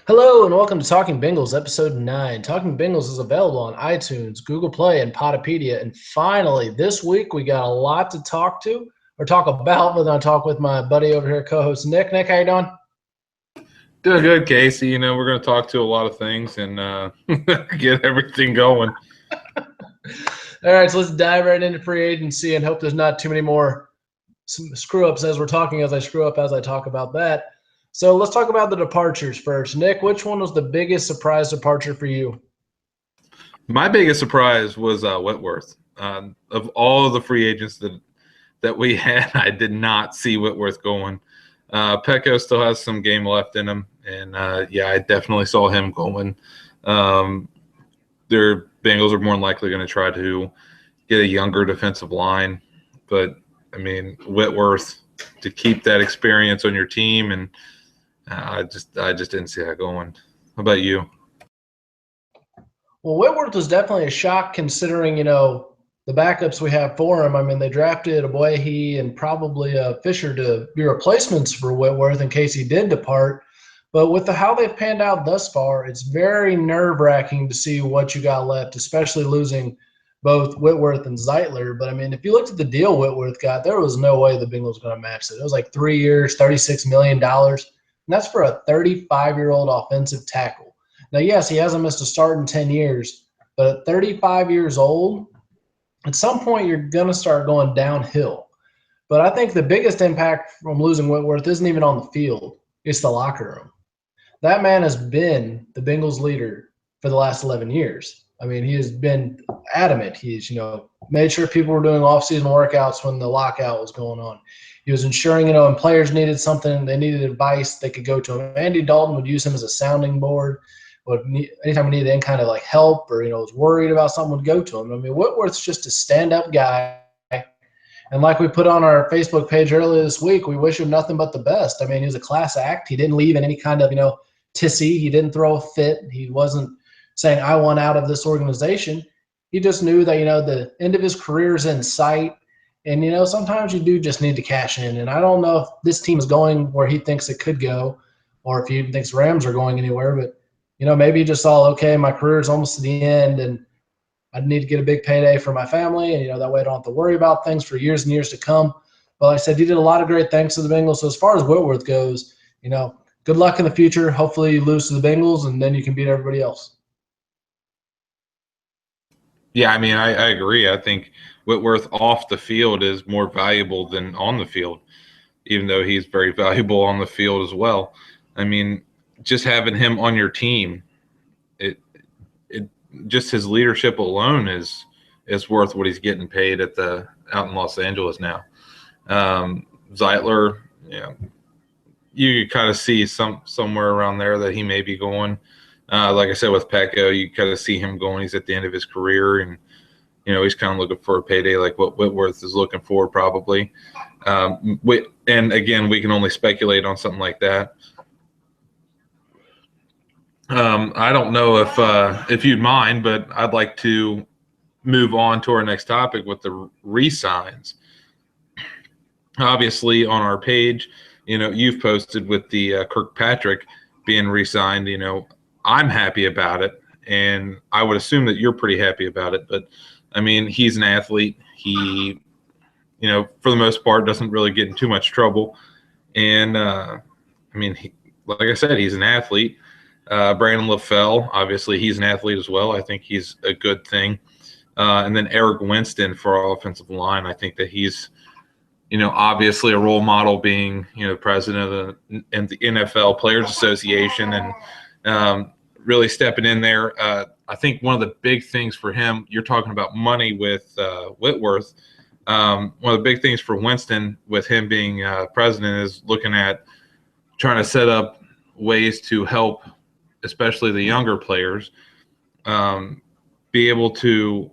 Hello and welcome to Talking Bengals, episode 9. Talking Bengals is available on iTunes, Google Play, and Podopedia. And finally, this week we got a lot to talk about. We're going to talk with my buddy over here, co-host Nick. Nick, how you doing? Doing good, Casey. We're going to talk to a lot of things and get everything going. All right, so let's dive right into free agency and hope there's not too many more screw-ups as we're talking, as I screw up as I talk about that. So let's talk about the departures first. Nick, which one was the biggest surprise departure for you? My biggest surprise was Whitworth. Of all of the free agents that we had, I did not see Whitworth going. Pecco still has some game left in him, and I definitely saw him going. Their Bengals are more than likely going to try to get a younger defensive line, but I mean Whitworth to keep that experience on your team, and I just didn't see that going. How about you? Well, Whitworth was definitely a shock considering, the backups we have for him. I mean, they drafted Abuehi and probably Fisher to be replacements for Whitworth in case he did depart. But with how they've panned out thus far, it's very nerve-wracking to see what you got left, especially losing both Whitworth and Zeitler. But, I mean, if you looked at the deal Whitworth got, there was no way the Bengals were going to match it. It was like 3 years, $36 million. And that's for a 35-year-old offensive tackle. Now, yes, he hasn't missed a start in 10 years, but at 35 years old, at some point you're going to start going downhill. But I think the biggest impact from losing Whitworth isn't even on the field. It's the locker room. That man has been the Bengals leader for the last 11 years. I mean, he has been adamant. He's, made sure people were doing off-season workouts when the lockout was going on. He was ensuring, when players needed something, they needed advice, they could go to him. Andy Dalton would use him as a sounding board. Anytime we needed any kind of help or, was worried about something, would go to him. I mean, Whitworth's just a stand-up guy. And like we put on our Facebook page earlier this week, we wish him nothing but the best. I mean, he was a class act. He didn't leave in any kind of, tissy. He didn't throw a fit. He wasn't saying, I want out of this organization. He just knew that, the end of his career is in sight. And, sometimes you do just need to cash in. And I don't know if this team is going where he thinks it could go or if he even thinks Rams are going anywhere. But, maybe he just saw, okay, my career is almost to the end and I need to get a big payday for my family. And, that way I don't have to worry about things for years and years to come. But like I said, he did a lot of great things to the Bengals. So as far as Whitworth goes, good luck in the future. Hopefully you lose to the Bengals and then you can beat everybody else. Yeah, I mean, I agree. I think Whitworth off the field is more valuable than on the field, even though he's very valuable on the field as well. I mean, just having him on your team, it just his leadership alone is worth what he's getting paid out in Los Angeles now. Zeitler, you kind of see somewhere around there that he may be going. Like I said, with Pecco, you kind of see him going. He's at the end of his career, and he's kind of looking for a payday, like what Whitworth is looking for, probably. And again, we can only speculate on something like that. I don't know if you'd mind, but I'd like to move on to our next topic with the re-signs. Obviously, on our page, you've posted with the Kirkpatrick being re-signed. I'm happy about it, and I would assume that you're pretty happy about it. But, I mean, he's an athlete. He, for the most part, doesn't really get in too much trouble. And, I mean, like I said, he's an athlete. Brandon LaFell, obviously, he's an athlete as well. I think he's a good thing. And then Eric Winston for our offensive line. I think that he's, obviously a role model, being, president of the NFL Players Association and really stepping in there. I think one of the big things for him, you're talking about money with Whitworth. One of the big things for Winston with him being president is looking at trying to set up ways to help, especially the younger players, be able to,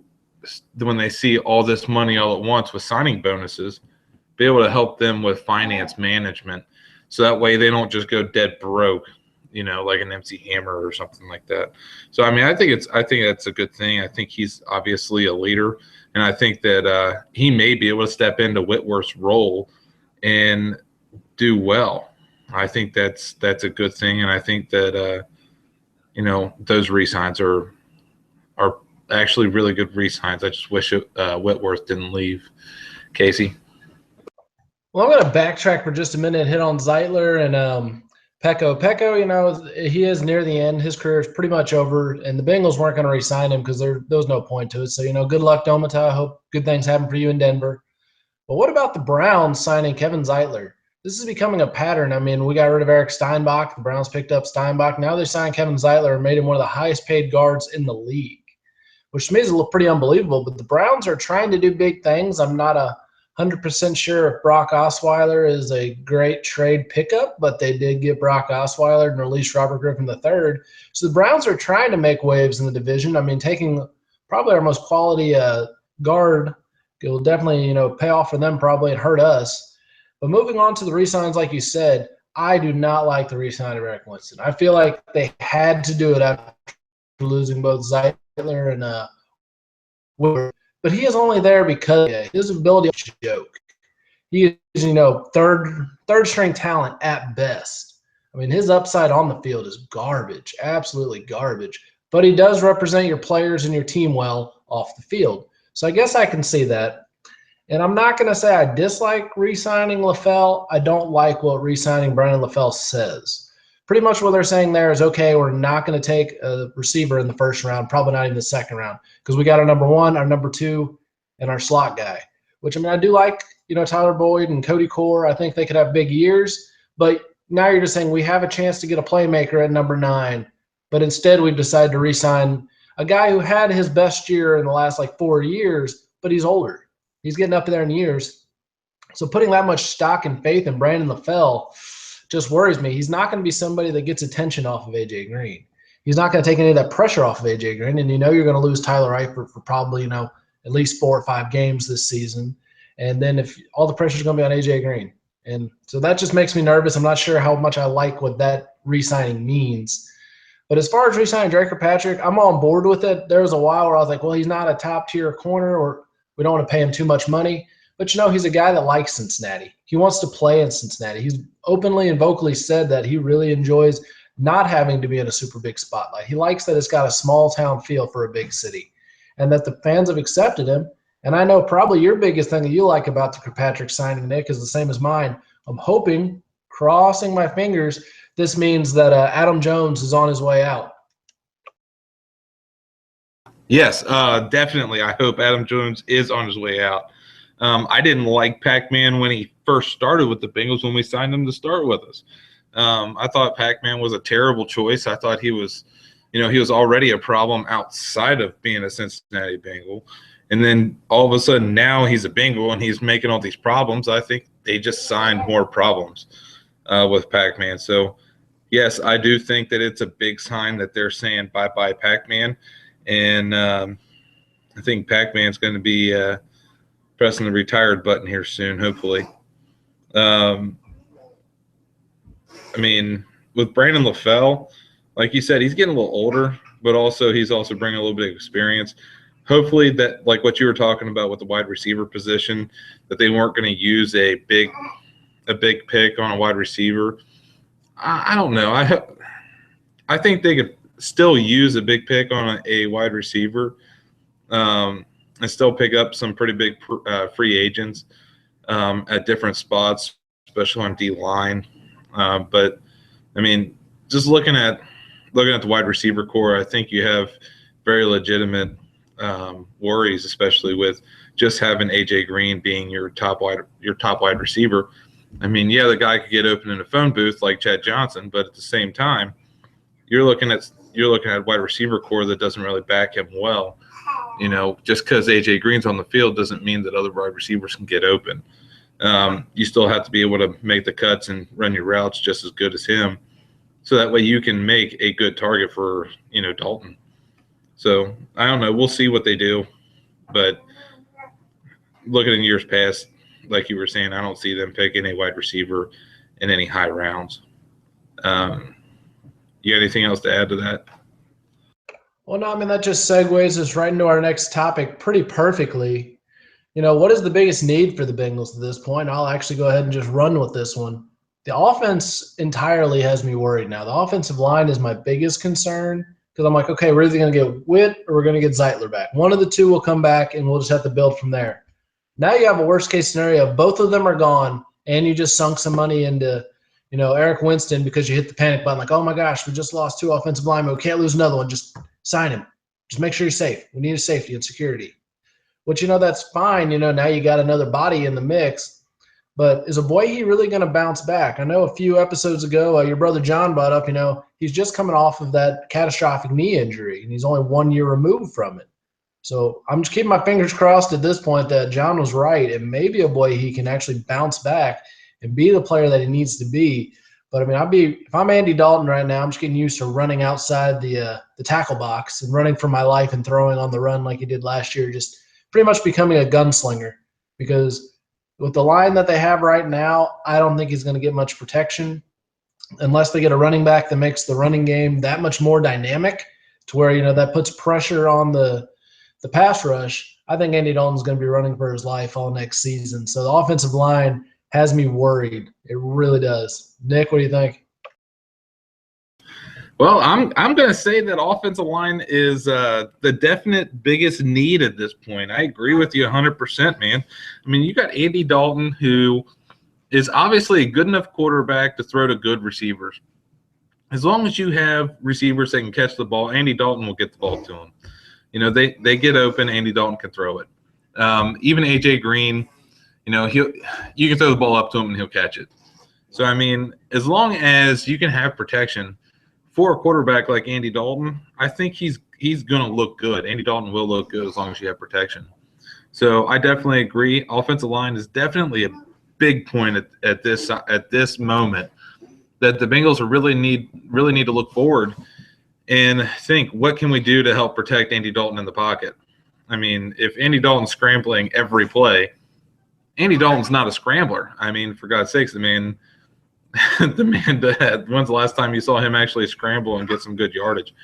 when they see all this money all at once with signing bonuses, be able to help them with finance management. So that way they don't just go dead broke, like an MC Hammer or something like that. So, I mean, I think that's a good thing. I think he's obviously a leader, and I think that he may be able to step into Whitworth's role and do well. I think that's a good thing, and I think that those re-signs are actually really good re-signs. I just wish Whitworth didn't leave. Casey. Well, I'm going to backtrack for just a minute and hit on Zeitler and Pecco. Pecco, he is near the end. His career is pretty much over, and the Bengals weren't going to re-sign him because there was no point to it. So, good luck, Domata. I hope good things happen for you in Denver. But what about the Browns signing Kevin Zeitler? This is becoming a pattern. I mean, we got rid of Eric Steinbach. The Browns picked up Steinbach. Now they signed Kevin Zeitler and made him one of the highest paid guards in the league, which to me is pretty unbelievable. But the Browns are trying to do big things. I'm not 100% sure if Brock Osweiler is a great trade pickup, but they did get Brock Osweiler and release Robert Griffin III. So the Browns are trying to make waves in the division. I mean, taking probably our most quality guard, it will definitely pay off for them probably and hurt us. But moving on to the re-signs, like you said, I do not like the re-sign of Eric Winston. I feel like they had to do it after losing both Zeitler and Woodward. But he is only there because his ability is a joke. He is, third string talent at best. I mean, his upside on the field is garbage, absolutely garbage. But he does represent your players and your team well off the field. So I guess I can see that. And I'm not going to say I dislike re-signing LaFell. I don't like what re-signing Brandon LaFell says. Pretty much what they're saying there is, okay, we're not going to take a receiver in the first round, probably not even the second round, because we got our number one, our number two, and our slot guy, which, I mean, I do like, Tyler Boyd and Cody Core. I think they could have big years, but now you're just saying we have a chance to get a playmaker at number 9, but instead we've decided to re-sign a guy who had his best year in the last 4 years, but he's older. He's getting up there in years. So putting that much stock and faith in Brandon LaFell just worries me. He's not going to be somebody that gets attention off of A.J. Green. He's not going to take any of that pressure off of A.J. Green, and you're going to lose Tyler Eifert for probably, at least 4 or 5 games this season. And then if all the pressure is going to be on A.J. Green. And so that just makes me nervous. I'm not sure how much I like what that re-signing means. But as far as re-signing Drake Patrick, I'm on board with it. There was a while where I was like, well, he's not a top-tier corner, or we don't want to pay him too much money. But, he's a guy that likes Cincinnati. He wants to play in Cincinnati. He's openly and vocally said that he really enjoys not having to be in a super big spotlight. He likes that it's got a small town feel for a big city, and that the fans have accepted him. And I know probably your biggest thing that you like about the Kirkpatrick signing, Nick, is the same as mine. I'm hoping, crossing my fingers, this means that Adam Jones is on his way out. Yes, definitely. I hope Adam Jones is on his way out. I didn't like Pac-Man when he first started with the Bengals when we signed him to start with us. I thought Pac-Man was a terrible choice. I thought he was already a problem outside of being a Cincinnati Bengal. And then all of a sudden now he's a Bengal and he's making all these problems. I think they just signed more problems with Pac-Man. So, yes, I do think that it's a big sign that they're saying bye-bye Pac-Man. And I think Pac-Man's going to be pressing the retired button here soon, hopefully. I mean, with Brandon LaFell, like you said, he's getting a little older, but he's also bringing a little bit of experience. Hopefully that, like what you were talking about with the wide receiver position, that they weren't going to use a big pick on a wide receiver. I don't know. I think they could still use a big pick on a wide receiver and still pick up some pretty big free agents at different spots, especially on D-line. But, I mean, just looking at the wide receiver core, I think you have very legitimate worries, especially with just having A.J. Green being your top wide receiver. I mean, yeah, the guy could get open in a phone booth like Chad Johnson, but at the same time, you're looking at a wide receiver core that doesn't really back him well. Just because A.J. Green's on the field doesn't mean that other wide receivers can get open. You still have to be able to make the cuts and run your routes just as good as him, so that way you can make a good target for Dalton. So I don't know. We'll see what they do, but looking in years past, like you were saying, I don't see them picking a wide receiver in any high rounds. You got anything else to add to that? Well, no, I mean, that just segues us right into our next topic pretty perfectly. What is the biggest need for the Bengals at this point? I'll actually go ahead and just run with this one. The offense entirely has me worried now. The offensive line is my biggest concern because I'm like, okay, we're either going to get Witt or we're going to get Zeitler back. One of the two will come back, and we'll just have to build from there. Now you have a worst-case scenario. Both of them are gone, and you just sunk some money into, Eric Winston because you hit the panic button like, oh, my gosh, we just lost 2 offensive linemen. We can't lose another one. Just sign him. Just make sure he's safe. We need a safety and security. Which, that's fine. Now you got another body in the mix. But is Aboye really going to bounce back? I know a few episodes ago, your brother John brought up, he's just coming off of that catastrophic knee injury, and he's only 1 year removed from it. So I'm just keeping my fingers crossed at this point that John was right, and maybe Aboye can actually bounce back and be the player that he needs to be. But I mean, if I'm Andy Dalton right now, I'm just getting used to running outside the tackle box and running for my life and throwing on the run like he did last year, just pretty much becoming a gunslinger because – with the line that they have right now, I don't think he's going to get much protection unless they get a running back that makes the running game that much more dynamic to where, that puts pressure on the pass rush. I think Andy Dalton's going to be running for his life all next season. So the offensive line has me worried. It really does. Nick, what do you think? Well, I'm going to say that offensive line is the definite biggest need at this point. I agree with you 100%, man. I mean, you got Andy Dalton, who is obviously a good enough quarterback to throw to good receivers. As long as you have receivers that can catch the ball, Andy Dalton will get the ball to them. They get open, Andy Dalton can throw it. Even A.J. Green, you can throw the ball up to him and he'll catch it. So, I mean, as long as you can have protection – for a quarterback like Andy Dalton, I think he's going to look good. Andy Dalton will look good as long as you have protection. So I definitely agree. Offensive line is definitely a big point at this moment that the Bengals really need to look forward and think, what can we do to help protect Andy Dalton in the pocket? I mean, if Andy Dalton's scrambling every play, Andy Dalton's not a scrambler. I mean, for God's sakes, when's the last time you saw him actually scramble and get some good yardage,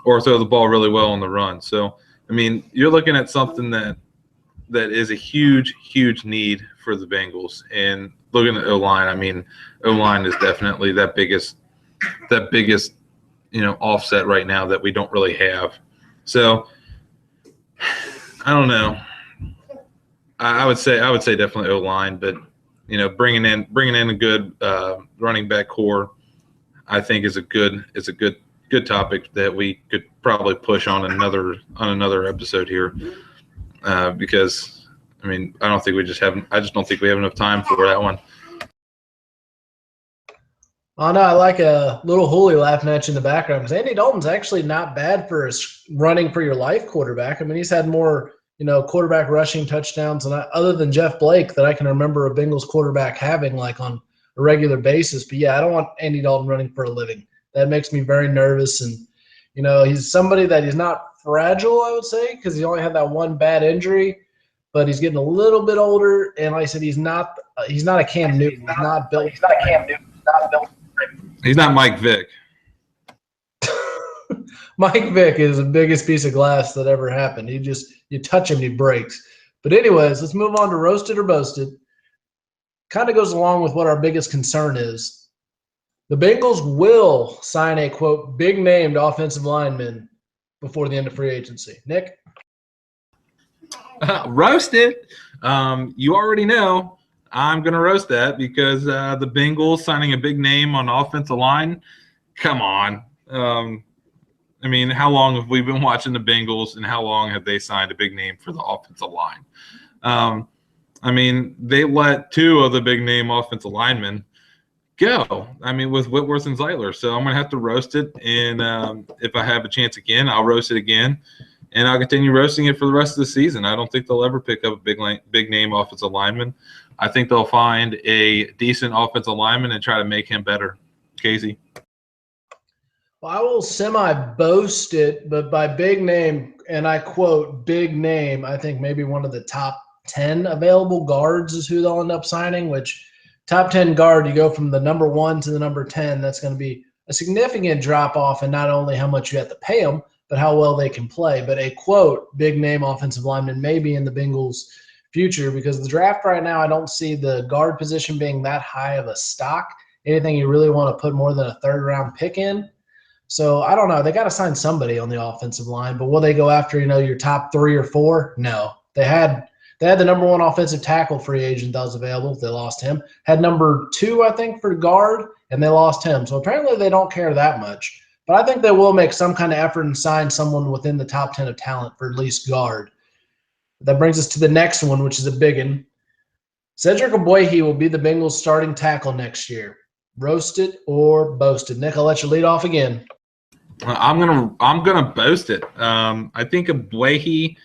or throw the ball really well on the run? So, I mean, you're looking at something that is a huge, huge need for the Bengals. And looking at O-line, I mean, O-line is definitely that biggest, offset right now that we don't really have. So, I don't know. I would say definitely O-line, but bringing in a good running back core, I think is a good topic that we could probably push on another episode here, because I mean, I just don't think we have enough time for that one. Oh no, I like a little Hooley laughing at you in the background because Andy Dalton's actually not bad for a running for your life quarterback. I mean, he's had more quarterback rushing touchdowns, and other than Jeff Blake, that I can remember a Bengals quarterback having like on a regular basis. But yeah, I don't want Andy Dalton running for a living. That makes me very nervous. And he's somebody that he's not fragile, I would say, because he only had that one bad injury, but he's getting a little bit older. And like I said, he's not a Cam Newton. He's not built. He's not a Cam Newton. He's not built. He's not Mike Vick. Mike Vick is the biggest piece of glass that ever happened. You touch him, he breaks. But anyways, let's move on to roasted or boasted. Kind of goes along with what our biggest concern is. The Bengals will sign a, quote, big-named offensive lineman before the end of free agency. Nick? Roasted. You already know I'm going to roast that because the Bengals signing a big name on offensive line, come on. I mean, how long have we been watching the Bengals, and how long have they signed a big name for the offensive line? I mean, they let 2 of the big-name offensive linemen go. I mean, with Whitworth and Zeitler. So I'm going to have to roast it, and if I have a chance again, I'll roast it again, and I'll continue roasting it for the rest of the season. I don't think they'll ever pick up a big-name offensive lineman. I think they'll find a decent offensive lineman and try to make him better. Casey? Well, I will semi-boast it, but by big name, and I quote, big name, I think maybe one of the top 10 available guards is who they'll end up signing, which top 10 guard, you go from the number 1 to the number 10, that's going to be a significant drop-off in not only how much you have to pay them, but how well they can play. But a, quote, big name offensive lineman may be in the Bengals' future, because the draft right now, I don't see the guard position being that high of a stock. Anything you really want to put more than a third-round pick in. So I don't know. They got to sign somebody on the offensive line, but will they go after, your top 3 or 4? No. They had the number 1 offensive tackle free agent that was available. They lost him. Had number 2, I think, for guard, and they lost him. So apparently they don't care that much. But I think they will make some kind of effort and sign someone within the top 10 of talent for at least guard. That brings us to the next one, which is a big one. Cedric Ogbuehi will be the Bengals starting tackle next year. Roasted or boasted? Nick, I'll let you lead off again. I'm gonna boast it. I think Abwehi,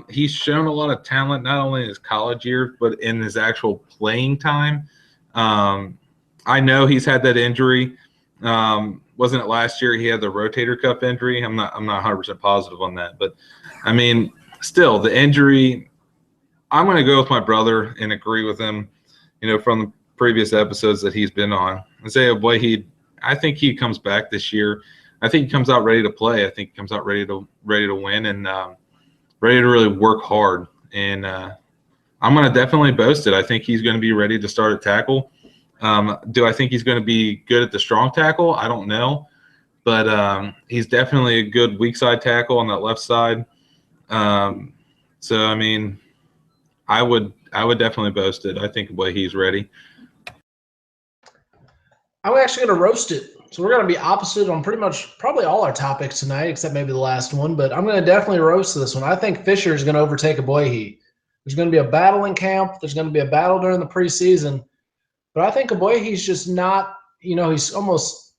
he's shown a lot of talent not only in his college years but in his actual playing time. I know he's had that injury. Wasn't it last year he had the rotator cuff injury? I'm not 100% positive on that, but I mean, still the injury. I'm going to go with my brother and agree with him. From the previous episodes that he's been on, and say, I think he comes back this year. I think he comes out ready to play. I think he comes out ready to win and ready to really work hard. And I'm going to definitely boast it. I think he's going to be ready to start at tackle. Do I think he's going to be good at the strong tackle? I don't know, but he's definitely a good weak side tackle on that left side. So I mean, I would definitely boast it. I think he's ready. I'm actually going to roast it. So we're going to be opposite on probably all our topics tonight, except maybe the last one. But I'm going to definitely roast this one. I think Fisher is going to overtake Ogbuehi. There's going to be a battle in camp. There's going to be a battle during the preseason. But I think Ogbuehi's just not, he's almost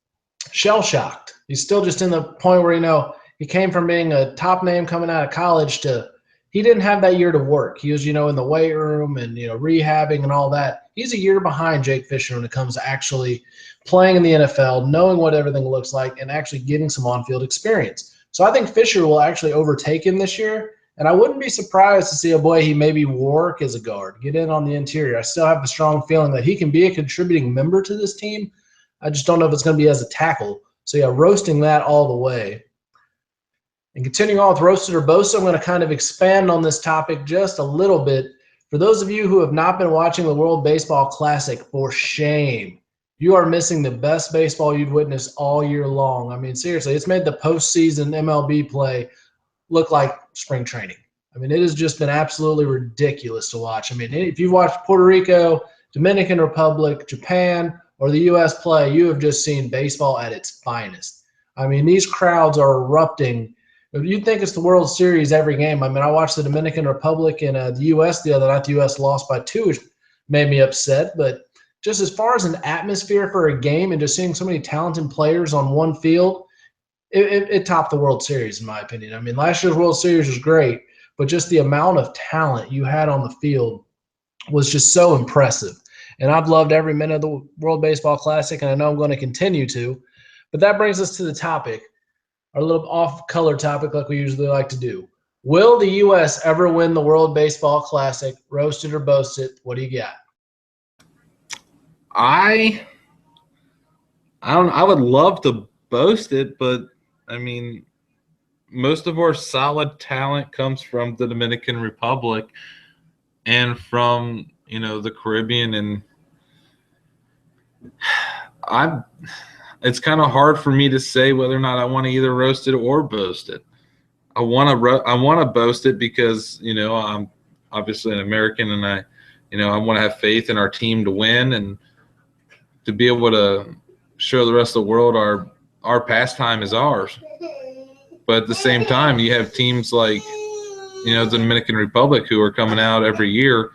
shell-shocked. He's still just in the point where, he came from being a top name coming out of college to he didn't have that year to work. He was, in the weight room and, rehabbing and all that. He's a year behind Jake Fisher when it comes to actually playing in the NFL, knowing what everything looks like, and actually getting some on-field experience. So I think Fisher will actually overtake him this year, and I wouldn't be surprised to see Ogbuehi maybe work as a guard, get in on the interior. I still have the strong feeling that he can be a contributing member to this team. I just don't know if it's going to be as a tackle. So, yeah, roasting that all the way. And continuing on with roasted or boasted, I'm going to kind of expand on this topic just a little bit. For those of you who have not been watching the World Baseball Classic, for shame. You are missing the best baseball you've witnessed all year long. I mean, seriously, it's made the postseason MLB play look like spring training. I mean, it has just been absolutely ridiculous to watch. I mean, if you've watched Puerto Rico, Dominican Republic, Japan, or the U.S. play, you have just seen baseball at its finest. I mean, these crowds are erupting. You'd think it's the World Series every game. I mean, I watched the Dominican Republic and the U.S. the other night. The U.S. lost by 2, which made me upset. But just as far as an atmosphere for a game and just seeing so many talented players on one field, it topped the World Series, in my opinion. I mean, last year's World Series was great, but just the amount of talent you had on the field was just so impressive. And I've loved every minute of the World Baseball Classic, and I know I'm going to continue to. But that brings us to the topic, our little off-color topic like we usually like to do. Will the U.S. ever win the World Baseball Classic? Roasted or boasted? What do you got? I would love to boast it, but I mean, most of our solid talent comes from the Dominican Republic and from, the Caribbean, and it's kind of hard for me to say whether or not I want to either roast it or boast it. I want to boast it because, I'm obviously an American, and I want to have faith in our team to win and to be able to show the rest of the world our pastime is ours. But at the same time, you have teams like, the Dominican Republic who are coming out every year,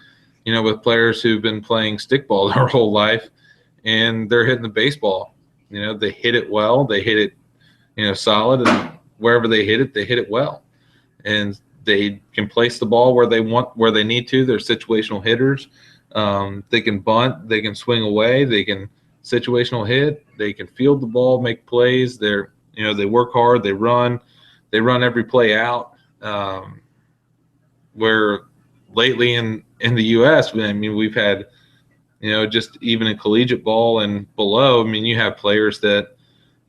with players who've been playing stickball their whole life, and they're hitting the baseball. They hit it well. They hit it, solid, and wherever they hit it well. And they can place the ball where they need to. They're situational hitters. They can bunt. They can swing away. They can situational hit. They can field the ball, make plays. They work hard. They run every play out. Where lately in the U.S., I mean, we've had, just even in collegiate ball and below, I mean, you have players that,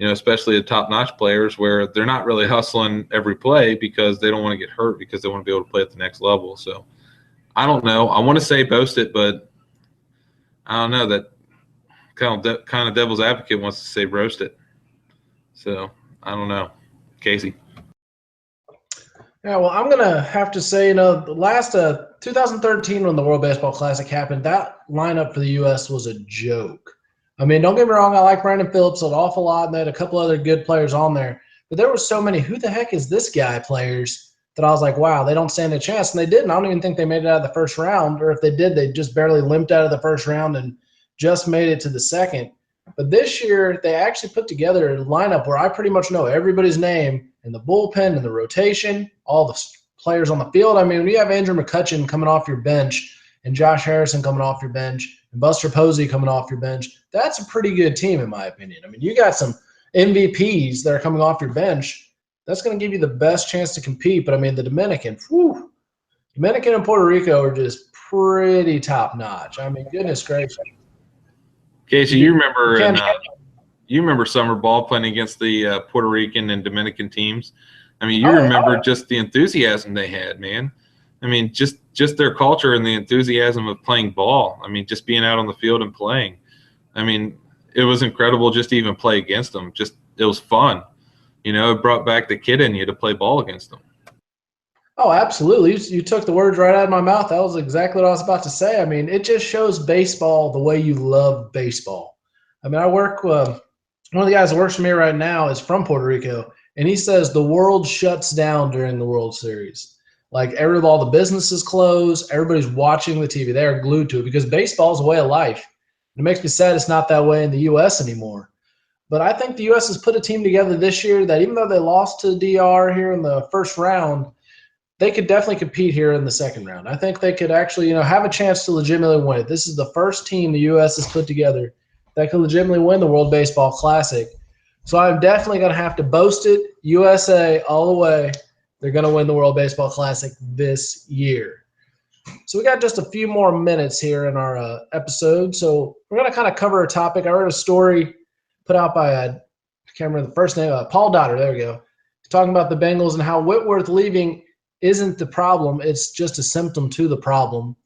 especially the top-notch players, where they're not really hustling every play because they don't want to get hurt, because they want to be able to play at the next level. So I don't know. I want to say boast it, but I don't know. That kind of devil's advocate wants to say roast it. So I don't know. Casey. Yeah, well, I'm gonna have to say, the last 2013 when the World Baseball Classic happened, that lineup for the U.S. was a joke. I mean, don't get me wrong, I like Brandon Phillips an awful lot, and they had a couple other good players on there, but there were so many "who the heck is this guy" players that I was like, wow, they don't stand a chance, and they didn't. I don't even think they made it out of the first round, or if they did, they just barely limped out of the first round and just made it to the second. But this year, they actually put together a lineup where I pretty much know everybody's name in the bullpen and the rotation, all the players on the field. I mean, when you have Andrew McCutchen coming off your bench and Josh Harrison coming off your bench and Buster Posey coming off your bench, that's a pretty good team, in my opinion. I mean, you got some MVPs that are coming off your bench. That's going to give you the best chance to compete. But, I mean, the Dominican and Puerto Rico are just pretty top notch. I mean, goodness gracious. Casey, You you remember summer ball playing against the Puerto Rican and Dominican teams. I mean, you Oh, yeah. remember just the enthusiasm they had, man. I mean, just their culture and the enthusiasm of playing ball. I mean, just being out on the field and playing. I mean, it was incredible just to even play against them. Just it was fun. You know, it brought back the kid in you to play ball against them. Oh, absolutely. You took the words right out of my mouth. That was exactly what I was about to say. I mean, it just shows baseball the way you love baseball. I mean, I work one of the guys that works for me right now is from Puerto Rico, and he says the world shuts down during the World Series. Like all the businesses close, everybody's watching the TV. They are glued to it because baseball is a way of life. It makes me sad it's not that way in the U.S. anymore. But I think the U.S. has put a team together this year that even though they lost to DR here in the first round, they could definitely compete here in the second round. I think they could actually, have a chance to legitimately win it. This is the first team the U.S. has put together that could legitimately win the World Baseball Classic. So I'm definitely going to have to boast it. USA all the way. They're going to win the World Baseball Classic this year. So we got just a few more minutes here in our episode. So we're going to kind of cover a topic. I read a story put out by, I can't remember the first name, Paul Dotter. There we go. Talking about the Bengals and how Whitworth leaving isn't the problem. It's just a symptom to the problem.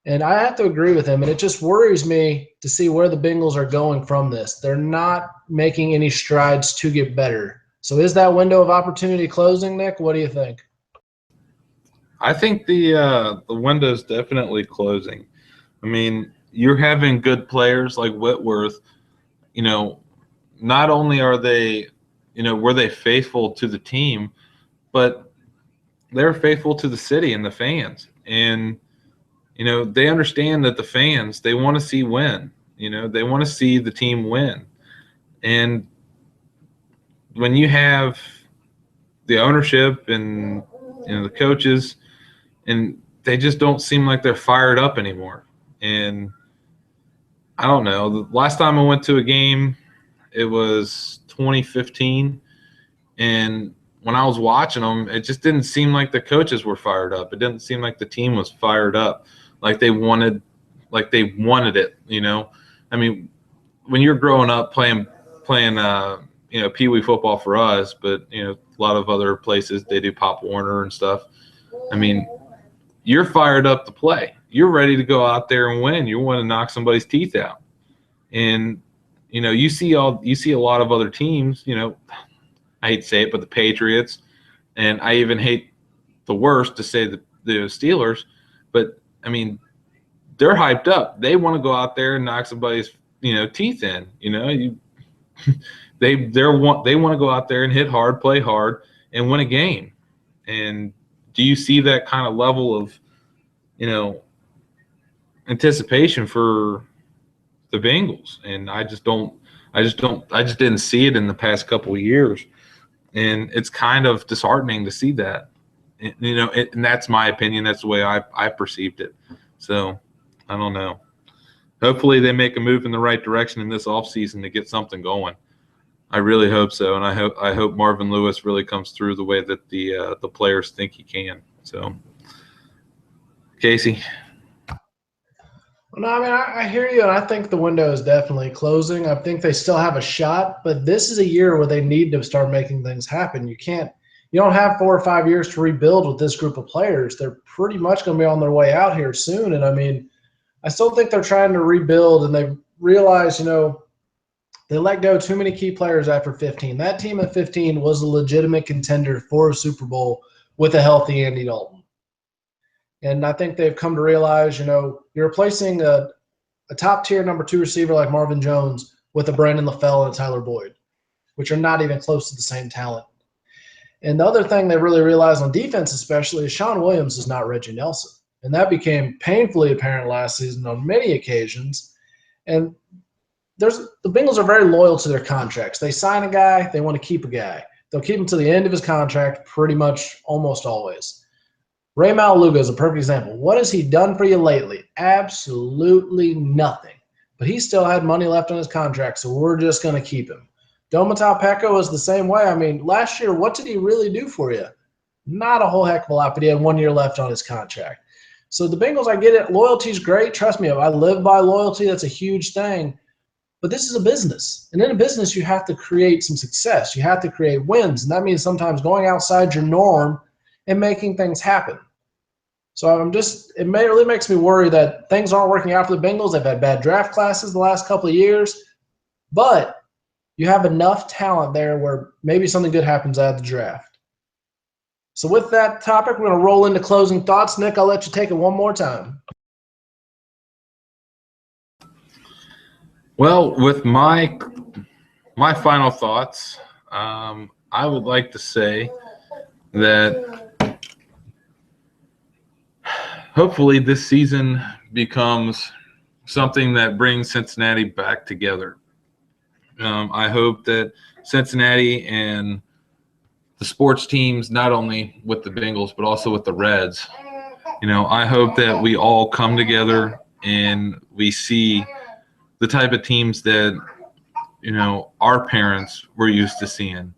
And I have to agree with him. And it just worries me to see where the Bengals are going from this. They're not making any strides to get better. So is that window of opportunity closing, Nick? What do you think? I think the window's definitely closing. I mean, you're having good players like Whitworth. You know, not only are they, were they faithful to the team, but they're faithful to the city and the fans. And they understand that the fans, they want to see win. They want to see the team win. And when you have the ownership and the coaches, and they just don't seem like they're fired up anymore. And I don't know. The last time I went to a game, it was 2015, and when I was watching them, it just didn't seem like the coaches were fired up. It didn't seem like the team was fired up, like they wanted it. I mean, when you're growing up playing, Pee Wee football for us, but a lot of other places they do Pop Warner and stuff. I mean, you're fired up to play. You're ready to go out there and win. You want to knock somebody's teeth out, and you see a lot of other teams. I hate to say it, but the Patriots, and I even hate the worst to say the Steelers, but I mean, they're hyped up. They want to go out there and knock somebody's teeth in. They want to go out there and hit hard, play hard, and win a game. And do you see that kind of level of anticipation for the Bengals? And I just didn't see it in the past couple of years. And it's kind of disheartening to see that. And that's my opinion. That's the way I perceived it. So I don't know. Hopefully they make a move in the right direction in this offseason to get something going. I really hope so, and I hope Marvin Lewis really comes through the way that the players think he can. So, Casey. No, I mean, I hear you, and I think the window is definitely closing. I think they still have a shot, but this is a year where they need to start making things happen. You can't you don't have 4 or 5 years to rebuild with this group of players. They're pretty much going to be on their way out here soon. And I mean, I still think they're trying to rebuild, and they realize, they let go too many key players after 15. That team at 15 was a legitimate contender for a Super Bowl with a healthy Andy Dalton. And I think they've come to realize, you're replacing a top-tier number 2 receiver like Marvin Jones with a Brandon LaFell and a Tyler Boyd, which are not even close to the same talent. And the other thing they really realized on defense especially is Sean Williams is not Reggie Nelson. And that became painfully apparent last season on many occasions. And the Bengals are very loyal to their contracts. They sign a guy, they want to keep a guy. They'll keep him to the end of his contract pretty much almost always. Ray Maluga is a perfect example. What has he done for you lately? Absolutely nothing. But he still had money left on his contract, so we're just going to keep him. Domata Peko is the same way. I mean, last year, what did he really do for you? Not a whole heck of a lot, but he had 1 year left on his contract. So the Bengals, I get it. Loyalty is great. Trust me, I live by loyalty. That's a huge thing. But this is a business. And in a business, you have to create some success. You have to create wins. And that means sometimes going outside your norm and making things happen. So it really makes me worry that things aren't working out for the Bengals. They've had bad draft classes the last couple of years. But you have enough talent there where maybe something good happens out of the draft. So with that topic, we're going to roll into closing thoughts. Nick, I'll let you take it one more time. Well, with my final thoughts, I would like to say that hopefully this season becomes something that brings Cincinnati back together. I hope that Cincinnati and the sports teams, not only with the Bengals but also with the Reds, I hope that we all come together and we see the type of teams that, our parents were used to seeing,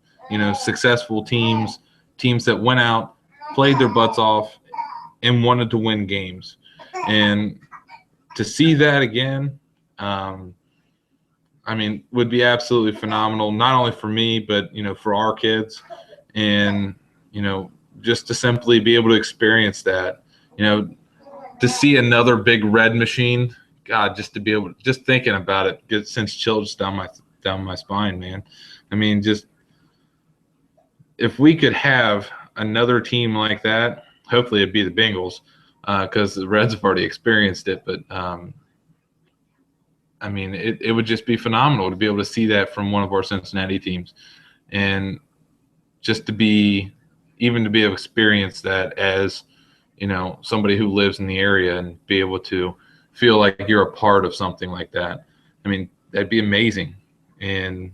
successful teams that went out, played their butts off, and wanted to win games. And to see that again, would be absolutely phenomenal, not only for me, but, for our kids. And, just to simply be able to experience that, to see another big red machine. God, just to be able, just thinking about it, sends chills down my spine, man. Just if we could have another team like that, hopefully it'd be the Bengals, because the Reds have already experienced it. But it would just be phenomenal to be able to see that from one of our Cincinnati teams, and just to be able to experience that as somebody who lives in the area and be able to feel like you're a part of something like that. That'd be amazing. And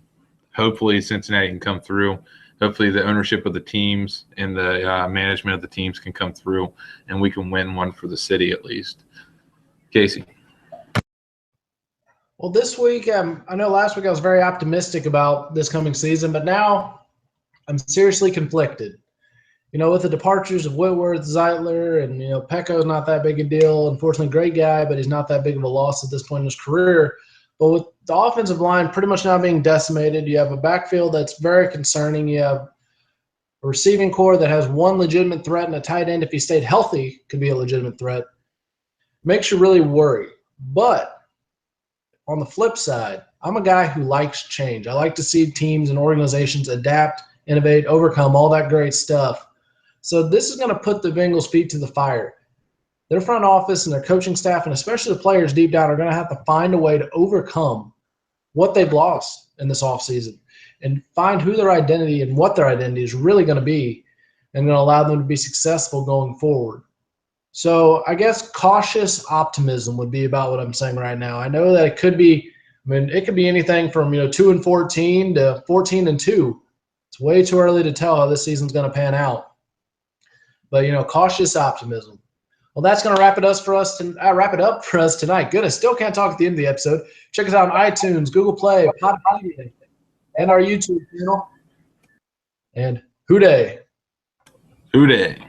hopefully Cincinnati can come through. Hopefully the ownership of the teams and the management of the teams can come through, and we can win one for the city at least. Casey. Well, this week, I know last week I was very optimistic about this coming season, but now I'm seriously conflicted. With the departures of Whitworth, Zeitler, and, Pecco's not that big a deal. Unfortunately, great guy, but he's not that big of a loss at this point in his career. But with the offensive line pretty much now being decimated, you have a backfield that's very concerning. You have a receiving core that has one legitimate threat, and a tight end, if he stayed healthy, could be a legitimate threat. Makes you really worry. But on the flip side, I'm a guy who likes change. I like to see teams and organizations adapt, innovate, overcome, all that great stuff. So this is going to put the Bengals' feet to the fire. Their front office and their coaching staff, and especially the players deep down, are going to have to find a way to overcome what they've lost in this offseason and find who their identity and what their identity is really going to be, and going to allow them to be successful going forward. So I guess cautious optimism would be about what I'm saying right now. I know that it could be anything from 2-14 to 14-2. It's way too early to tell how this season's going to pan out. But cautious optimism. Well, that's going to wrap it up for us tonight. Goodness, still can't talk at the end of the episode. Check us out on iTunes, Google Play, Podbean, and our YouTube channel. And hooday. Hooday.